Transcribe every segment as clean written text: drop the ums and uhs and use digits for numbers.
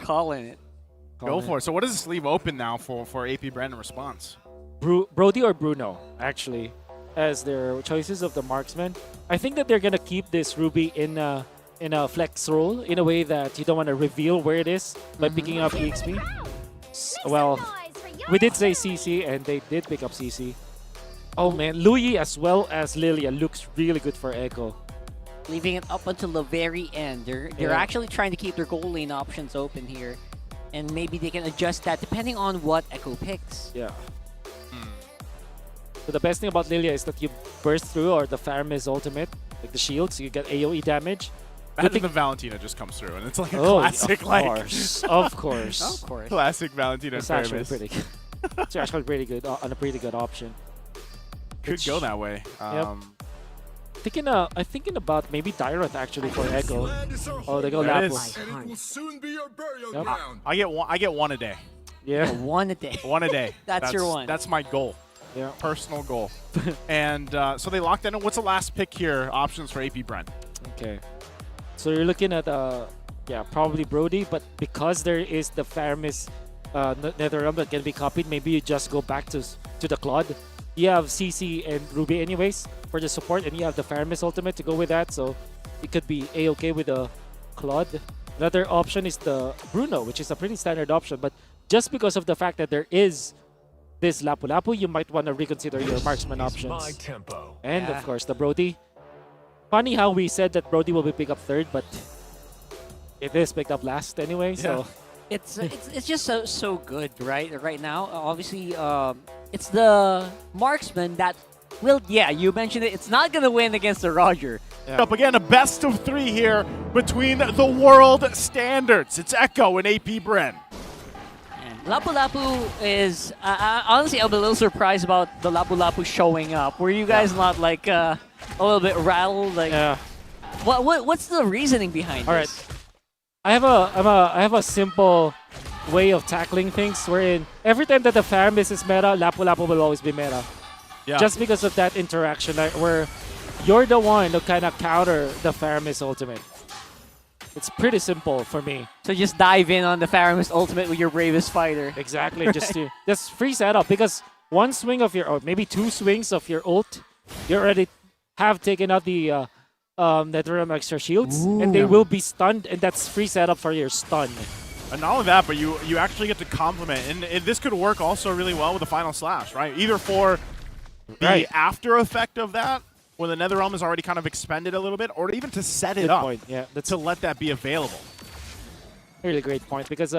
calling it. Go for it. So what does this leave open now for AP Bren in response? Brody or Bruno, actually, as their choices of the marksman. I think that they're gonna keep this Ruby in a flex role in a way that you don't want to reveal where it is by picking up EXP. Well, we did say CC, and they did pick up CC. Oh man, Louis as well as Lilia looks really good for Echo. Leaving it up until the very end. They're actually trying to keep their goal lane options open here. And maybe they can adjust that depending on what Echo picks. Yeah. So the best thing about Lilia is that you burst through, or the Faramis ultimate, like the shield, so you get AoE damage. And then the Valentina just comes through, and it's like a Oh, classic, of like course, of course. Of course. classic Valentina. It's and actually Faramis. pretty good. It's actually pretty good, and a pretty good option. Could go that way. I'm thinking about maybe Dyreth actually for Echo. Oh, they go There it Lapu. is. And it will soon be your burial Yep. ground. I get one a day. Yeah. One a day. One a day. That's your one. That's my goal. Yeah. Personal goal. And so they locked in. What's the last pick here? Options for AP Bren. Okay. So you're looking at probably Brody, but because there is the Faramis Netherrealm that can be copied, maybe you just go back to the Claude. You have CC and Ruby anyways for the support, and you have the Faramis ultimate to go with that, so it could be A-okay with the Claude. Another option is the Bruno, which is a pretty standard option, but just because of the fact that there is this Lapu Lapu, you might want to reconsider your marksman options. And of course, the Brody. Funny how we said that Brody will be picked up third, but it is picked up last anyway, so... It's just so good right now. Obviously, it's the marksman that will. Yeah, you mentioned it. It's not gonna win against the Roger. Yeah. Up again, a best of 3 here between the world standards. It's Echo and AP Bren. And Lapu Lapu is honestly, I'm a little surprised about the Lapu Lapu showing up. Were you guys not like a little bit rattled? Like, what's the reasoning behind All this? right. I have a simple way of tackling things wherein every time that the Faramis is meta, Lapu Lapu will always be meta. Yeah. Just because of that interaction, like, where you're the one to kind of counter the Faramis ultimate. It's pretty simple for me. So just dive in on the Faramis ultimate with your bravest fighter. Exactly. Just free setup, because one swing of your, or maybe 2 swings of your ult, you already have taken out the Netherrealm extra shields, and they will be stunned, and that's free setup for your stun. And not only that, but you actually get to complement, and this could work also really well with the final slash, right? Either for the after effect of that, when the Netherrealm is already kind of expended a little bit, or even to set it Good up, point. Yeah, that's to let that be available. really great point, because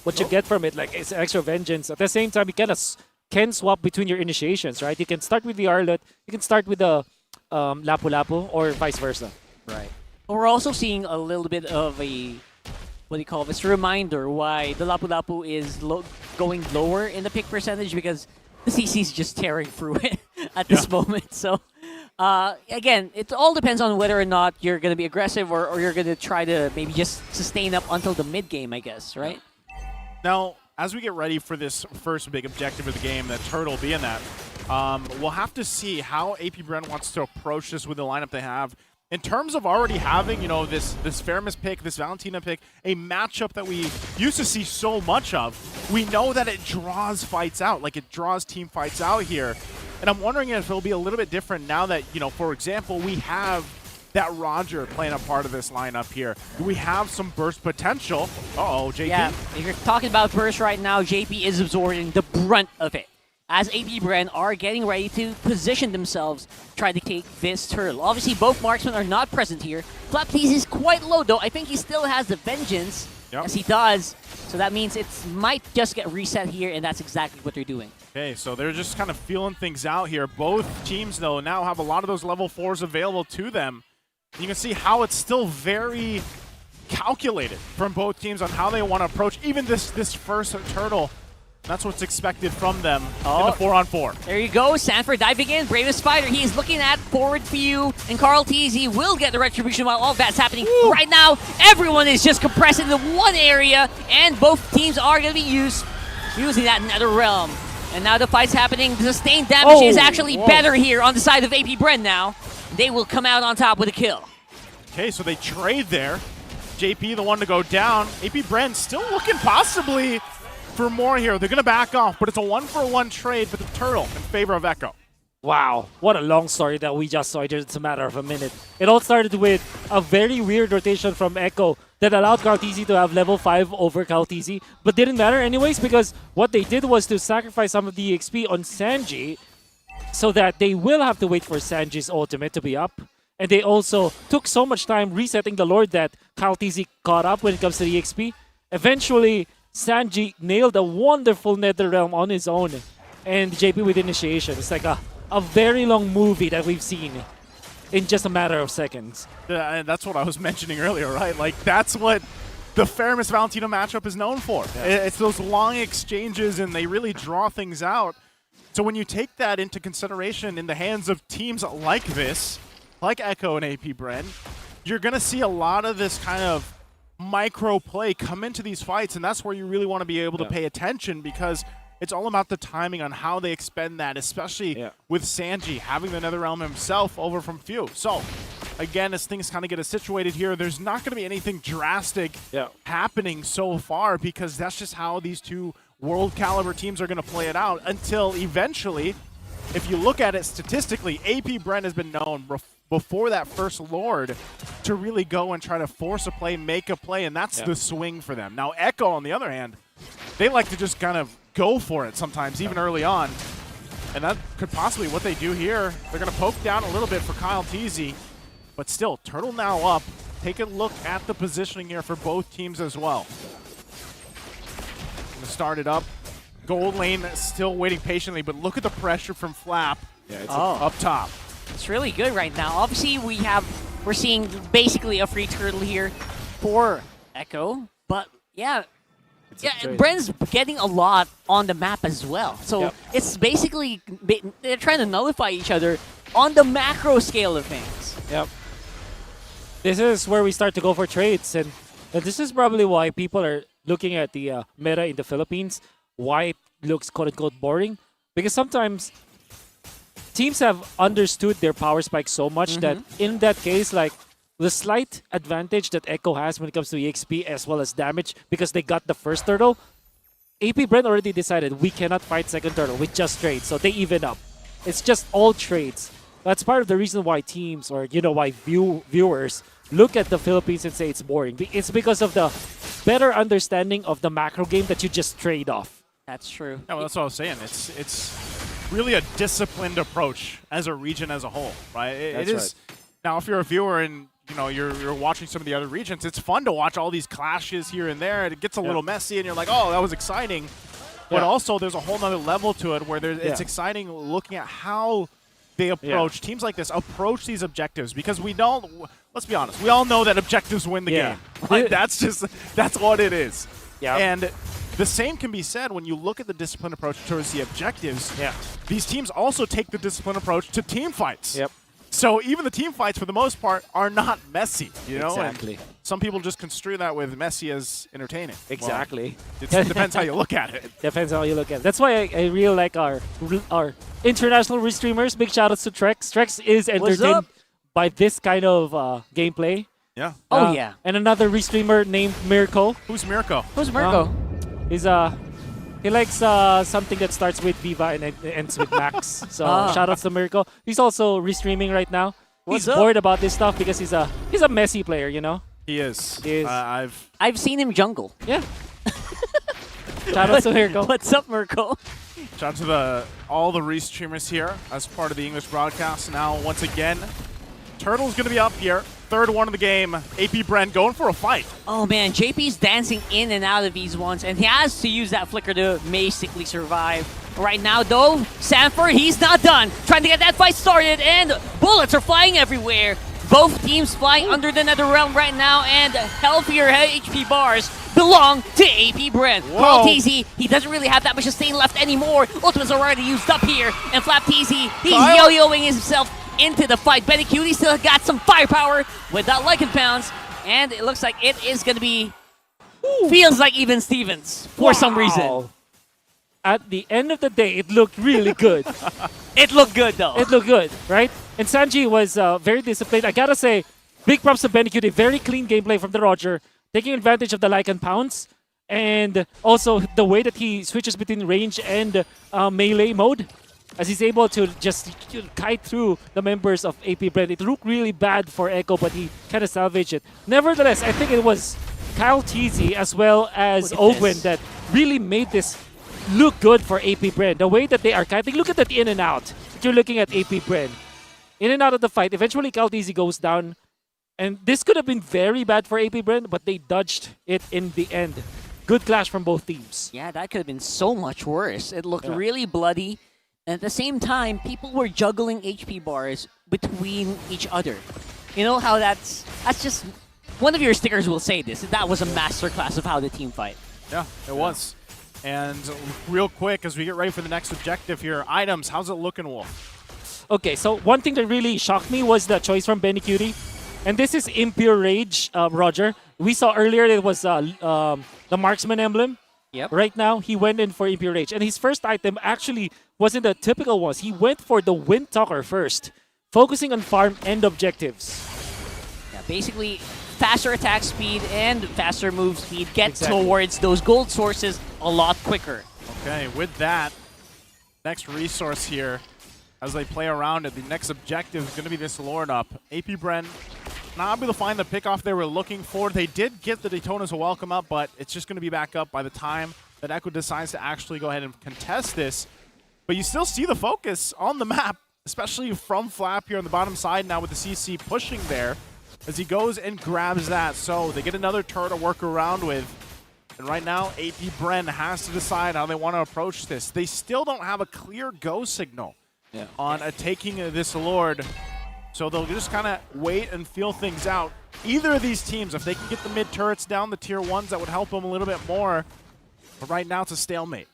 what you get from it, like, is extra vengeance. At the same time, you kind of can swap between your initiations, right? You can start with the Arlet, you can start with the Lapu Lapu, or vice versa. Right. But we're also seeing a little bit of a, what do you call this, reminder why the Lapu Lapu is going lower in the pick percentage, because the CC is just tearing through it at this moment. So, again, it all depends on whether or not you're going to be aggressive or you're going to try to maybe just sustain up until the mid game, I guess, right? Now, as we get ready for this first big objective of the game, that Turtle being that, we'll have to see how AP Bren wants to approach this with the lineup they have. In terms of already having, you know, this Faramis pick, this Valentina pick, a matchup that we used to see so much of, we know that it draws fights out, like it draws team fights out here. And I'm wondering if it'll be a little bit different now that, you know, for example, we have that Roger playing a part of this lineup here. Do we have some burst potential? Uh-oh, JP. Yeah, if you're talking about burst right now, JP is absorbing the brunt of it, as AP Bren are getting ready to position themselves, try to take this turtle. Obviously, both marksmen are not present here. Flaptease is quite low, though. I think he still has the Vengeance, as he does. So that means it might just get reset here, and that's exactly what they're doing. Okay, so they're just kind of feeling things out here. Both teams, though, now have a lot of those level 4s available to them. You can see how it's still very calculated from both teams on how they want to approach even this first turtle. That's what's expected from them in the 4-on-4. There you go. Sanford diving in. Bravest fighter. He is looking at forward view. And Carl Teasy will get the retribution while all that's happening. Right now, everyone is just compressed into one area. And both teams are going to be using that Netherrealm. And now the fight's happening. The sustained damage is actually better here on the side of AP Bren now. They will come out on top with a kill. Okay, so they trade there. JP the one to go down. AP Bren still looking possibly for more here. They're going to back off, but it's a 1-for-1 trade with the Turtle in favor of Echo. Wow, what a long story that we just saw. It's a matter of a minute. It all started with a very weird rotation from Echo that allowed Kaltizi to have level 5 over Kaltizi, but didn't matter anyways because what they did was to sacrifice some of the XP on Sanji so that they will have to wait for Sanji's ultimate to be up. And they also took so much time resetting the Lord that Kaltizi caught up when it comes to the XP. Eventually, Sanji nailed a wonderful Netherrealm on his own. And JP with initiation. It's like a very long movie that we've seen in just a matter of seconds. Yeah, and that's what I was mentioning earlier, right? Like, that's what the Faramis Valentino matchup is known for. Yeah. It's those long exchanges, and they really draw things out. So when you take that into consideration in the hands of teams like this, like Echo and AP Bren, you're going to see a lot of this kind of micro play come into these fights, and that's where you really want to be able to pay attention because it's all about the timing on how they expend that, especially with Sanji having the Netherrealm himself over from Few. So, again, as things kind of get situated here, there's not going to be anything drastic happening so far because that's just how these two world caliber teams are going to play it out until eventually, if you look at it statistically, AP Bren has been known before that first Lord to really go and try to force a play, make a play, and that's the swing for them. Now, Echo, on the other hand, they like to just kind of go for it sometimes, even early on. And that could possibly what they do here. They're going to poke down a little bit for Kyle Teasy, but still, Turtle now up. Take a look at the positioning here for both teams as well. Going to start it up. Gold lane still waiting patiently, but look at the pressure from Flap up top. It's really good right now. Obviously, we're seeing basically a free turtle here for Echo, but yeah, Bren's getting a lot on the map as well. So it's basically they're trying to nullify each other on the macro scale of things. Yep. This is where we start to go for trades, and this is probably why people are looking at the meta in the Philippines. Why it looks quote-unquote boring, because sometimes teams have understood their power spike so much that in that case, like the slight advantage that Echo has when it comes to EXP as well as damage because they got the first turtle, AP Bren already decided we cannot fight second turtle with just trades, so they even up. It's just all trades. That's part of the reason why teams or why viewers look at the Philippines and say it's boring. It's because of the better understanding of the macro game that you just trade off. That's true. Yeah, well, that's what I was saying. It's really a disciplined approach as a region as a whole, right? It is. Right. Now, if you're a viewer and you're watching some of the other regions, it's fun to watch all these clashes here and there. It gets a little messy, and you're like, oh, that was exciting. But also, there's a whole nother level to it where it's exciting looking at how they approach teams like this, approach these objectives, because we don't. Let's be honest, we all know that objectives win the game. Right? That's what it is. Yeah. And the same can be said when you look at the disciplined approach towards the objectives. Yeah. These teams also take the disciplined approach to team fights. Yep. So even the team fights, for the most part, are not messy. Exactly. And some people just construe that with messy as entertaining. Exactly. Well, it depends how you look at it. Depends how you look at it. That's why I really like our international restreamers. Big shout outs to Trex. Trex is entertained by this kind of gameplay. Yeah. Oh yeah. And another restreamer named Mirko. Who's Mirko? Who's Mirko? He likes something that starts with Viva and ends with Max. So shout outs to Mirko. He's also restreaming right now. He's bored about this stuff because he's a messy player, He is. I've seen him jungle. Yeah. Shout outs to Mirko. What's up, Mirko? Shout out to all the restreamers here as part of the English broadcast. Now, once again, Turtle's going to be up here. Third one of the game. AP Bren going for a fight. Oh man, JP's dancing in and out of these ones, and he has to use that flicker to basically survive. Right now, though, Sanford, he's not done. Trying to get that fight started, and bullets are flying everywhere. Both teams flying under the Netherrealm right now, and healthier HP bars belong to AP Bren. Carl TZ, he doesn't really have that much sustain left anymore. Ultimate's already used up here, and Flap TZ, he's yo-yoing himself into the fight. Benny Cutie still got some firepower with that Lycan Pounds, and it looks like it is going to be, feels like even Stevens for some reason. At the end of the day, it looked really good. It looked good, though. It looked good, right? And Sanji was very disciplined. I gotta say, big props to Benny Cutie. Very clean gameplay from the Roger. taking advantage of the Lycan pounce, and also the way that he switches between range and melee mode, as he's able to just kite through the members of AP Bren. It looked really bad for Echo, but he kind of salvaged it. Nevertheless, I think it was Kyle Teasy as well as Look at Owen this. that really made this look good for AP Bren. The way that they are kiting, look at that in and out. You're looking at AP Bren. In and out of the fight. Eventually, Kyle Teasy goes down. And this could have been very bad for AP Bren, but they dodged it in the end. Good clash from both teams. Yeah, that could have been so much worse. It looked Yeah. really bloody. And at the same time, people were juggling HP bars between each other. You know how that's just one of your stickers will say this. That was a masterclass of how the team fight. Yeah, it was. And real quick, as we get ready for the next objective here, items, how's it looking, Wolf? Okay, so one thing that really shocked me was the choice from Benny Cutie. And this is Impure Rage, Roger. We saw earlier it was the Marksman emblem. Yep. Right now, he went in for Impure Rage. And his first item actually wasn't the typical ones. He went for the Wind Talker first, focusing on farm and objectives. Yeah, basically, faster attack speed and faster move speed get Exactly. towards those gold sources a lot quicker. Okay, with that, next resource here, as they play around it, the next objective is going to be this Lord up. AP Bren not able to find the pickoff they were looking for. They did get the Daytona's a welcome up, but it's just going to be back up by the time that Echo decides to actually go ahead and contest this. But you still see the focus on the map, especially from Flap here on the bottom side now with the CC pushing there as he goes and grabs that. So they get another turret to work around with. And right now, AP Bren has to decide how they want to approach this. They still don't have a clear go signal on taking this Lord. So they'll just kind of wait and feel things out. Either of these teams, if they can get the mid turrets down, the tier 1s, that would help them a little bit more. But right now, it's a stalemate.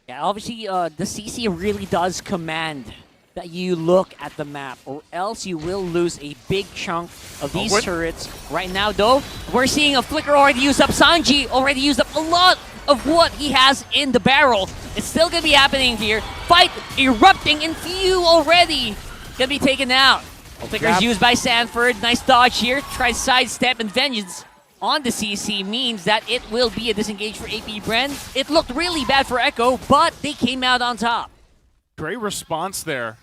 Yeah, obviously, the CC really does command that you look at the map, or else you will lose a big chunk of these Owen? turrets. Right now, though, we're seeing a Flicker already used up. Sanji already used up a lot of what he has in the barrel. It's still going to be happening here. Fight erupting, and few already going to be taken out. Flicker's grab. used by Sanford. Nice dodge here. Tries sidestep, and Vengeance on the CC means that it will be a disengage for AP Bren. It looked really bad for Echo, but they came out on top. Great response there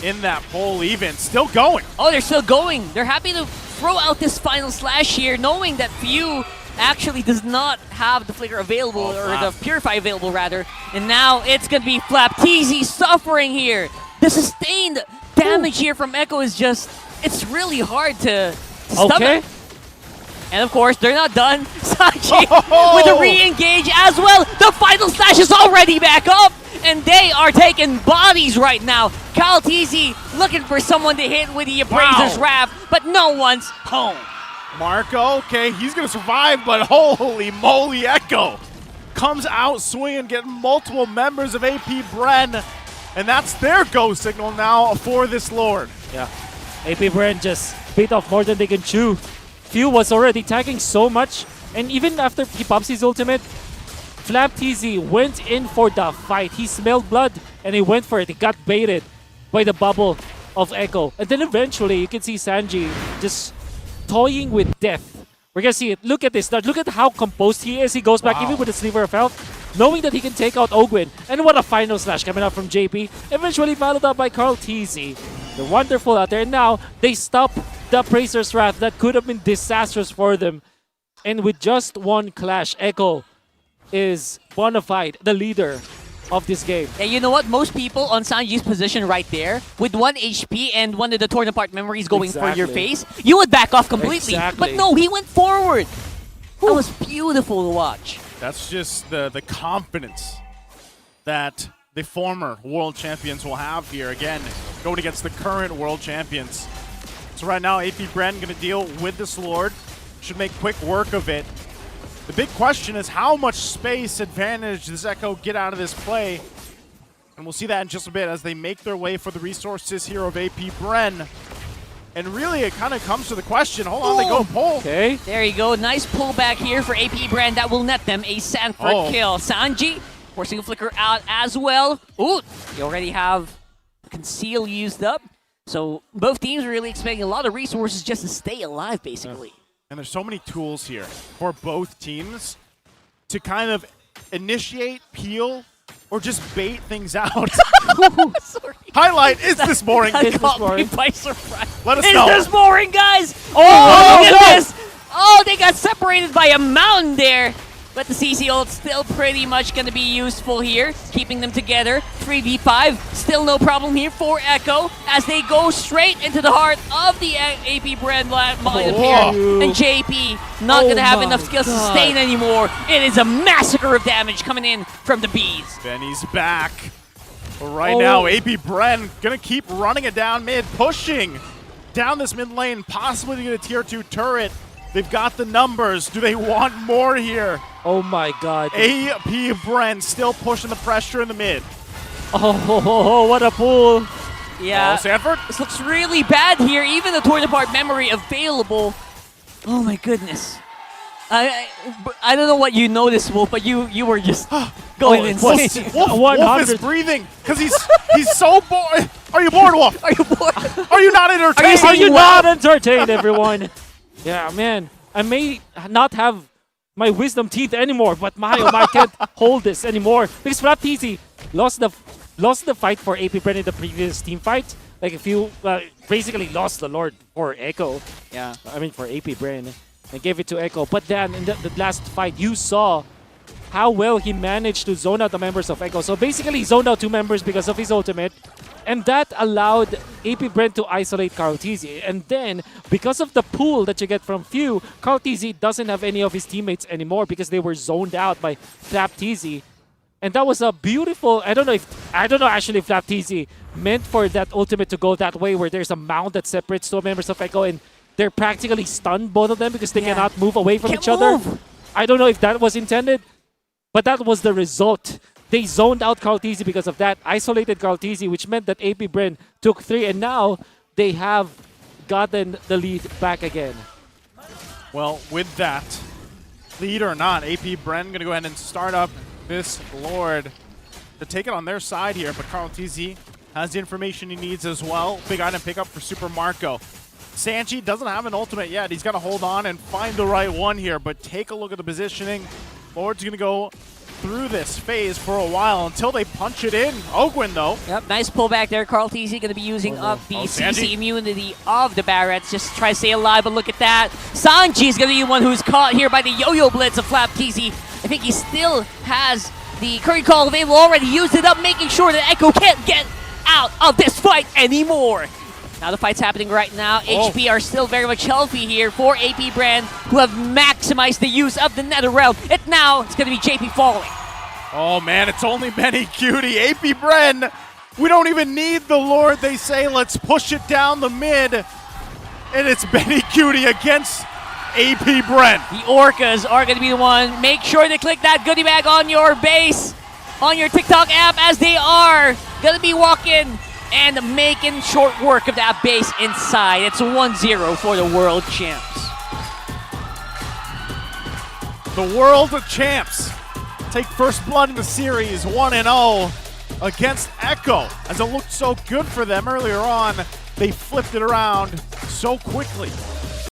in that poll even. Still going. Oh, they're still going. They're happy to throw out this final slash here, knowing that Few actually does not have the Flicker available, or Flap. the Purify available, rather. And now it's going to be Flap. TZ suffering here. The sustained damage here from Echo is just, it's really hard to stomach. And of course, they're not done. Sanji with a re-engage as well. The final slash is already back up, and they are taking bodies right now. Kyle TZ looking for someone to hit with the Appraiser's Wrath, but no one's home. Marco, okay, he's going to survive, but holy moly, Echo comes out swinging, getting multiple members of AP Bren, and that's their go signal now for this Lord. Yeah. AP Bren just bit off more than they can chew. Few was already tagging so much, and even after he pops his ultimate, Flap TZ went in for the fight. He smelled blood, and he went for it. He got baited by the bubble of Echo. And then eventually, you can see Sanji just toying with death. We're gonna see it. Look at this. Look at how composed he is. He goes back even with a sliver of health, knowing that he can take out Ogwin. And what a final slash coming out from JP. Eventually followed up by Carl TZ. They're wonderful out there. And now, they stop the Appraiser's Wrath that could have been disastrous for them. And with just one clash, Echo is bona fide the leader of this game. And you know what? Most people on Sanji's position right there, with 1 HP and one of the torn apart memories going for your Exactly. face, you would back off completely. Exactly. But no, he went forward. That was beautiful to watch. That's just the confidence that the former world champions will have here. Again, going against the current world champions. So right now, AP Bren going to deal with this Lord. Should make quick work of it. The big question is how much space advantage does Echo get out of this play? And we'll see that in just a bit as they make their way for the resources here of AP Bren. And really, it kind of comes to the question. Hold on, they go pull. Okay. There you go. Nice pullback here for AP Bren. That will net them a Sanford kill. Sanji forcing a Flicker out as well. Ooh, you already have Conceal used up. So both teams are really expecting a lot of resources just to stay alive, basically. And there's so many tools here for both teams to kind of initiate, peel, or just bait things out. Sorry. Highlight, is this boring? That Is this caught me boring? by surprise. Let us Is know. this boring, guys? Oh, look no! at this! Oh, they got separated by a mountain there. But the CC ult still pretty much going to be useful here, keeping them together. 3v5, still no problem here for Echo as they go straight into the heart of the AP Bren line Whoa. And JP not going to have my enough skills to God. sustain anymore. It is a massacre of damage coming in from the Bees. Benny's back. But right Oh. now, AP Bren gonna keep running it down mid, pushing down this mid lane, possibly to get a tier 2 turret. They've got the numbers. Do they want more here? Oh my god. AP Bren still pushing the pressure in the mid. Oh, what a pull. Yeah. Oh, Sanford? This looks really bad here. Even the torn apart memory available. Oh my goodness. I don't know what you noticed, Wolf, but you were just going insane. Wolf 100. is breathing because he's so bored. Are you bored, Wolf? Are you bored? Are you not entertained? Are you Are saying you wow? not entertained, everyone? Yeah, man. I may not have my wisdom teeth anymore, but I can't hold this anymore. Because FlapTZ lost the fight for AP Bren in the previous team fight. Like if you basically lost the Lord for Echo. Yeah. I mean for AP Bren. And gave it to Echo. But then in the last fight, you saw how well he managed to zone out the members of Echo. So basically he zoned out 2 members because of his ultimate. And that allowed AP Bren to isolate KarlTZ. And then, because of the pool that you get from Few, KarlTZ doesn't have any of his teammates anymore because they were zoned out by FlapTZ. And that was a beautiful, I don't know actually if FlapTZ meant for that ultimate to go that way where there's a mound that separates 2 members of Echo and they're practically stunned, both of them, because they cannot move away from Can't each other. move. I don't know if that was intended, but that was the result. They zoned out KarlTZ because of that, isolated KarlTZ, which meant that AP Bren took 3, and now they have gotten the lead back again. Well, with that, lead or not, AP Bren going to go ahead and start up this Lord to take it on their side here, but KarlTZ has the information he needs as well. Big item pickup for Super Marco. Sanchi doesn't have an ultimate yet. He's got to hold on and find the right one here, but take a look at the positioning. Lord's going to go through this phase for a while until they punch it in. Ogwin, though. Yep, nice pullback there. KarlTZ going to be using up the CC immunity of the Barretts. Just try to stay alive, but look at that. Sanji's going to be the one who's caught here by the yo-yo blitz of FlapTZ. I think he still has the curry call available, already used it up, making sure that Echo can't get out of this fight anymore. Now the fight's happening right now. HP are still very much healthy here for AP Bren, who have maximized the use of the Nether Realm. And now it's going to be JP falling. Oh man, it's only Benny Cutie. AP Bren, we don't even need the Lord. They say, let's push it down the mid. And it's Benny Cutie against AP Bren. The Orcas are going to be the one. Make sure to click that goodie bag on your base, on your TikTok app, as they are going to be walking and making short work of that base inside. It's 1-0 for the World Champs. The World Champs take first blood in the series 1-0 against Echo. As it looked so good for them earlier on, they flipped it around so quickly.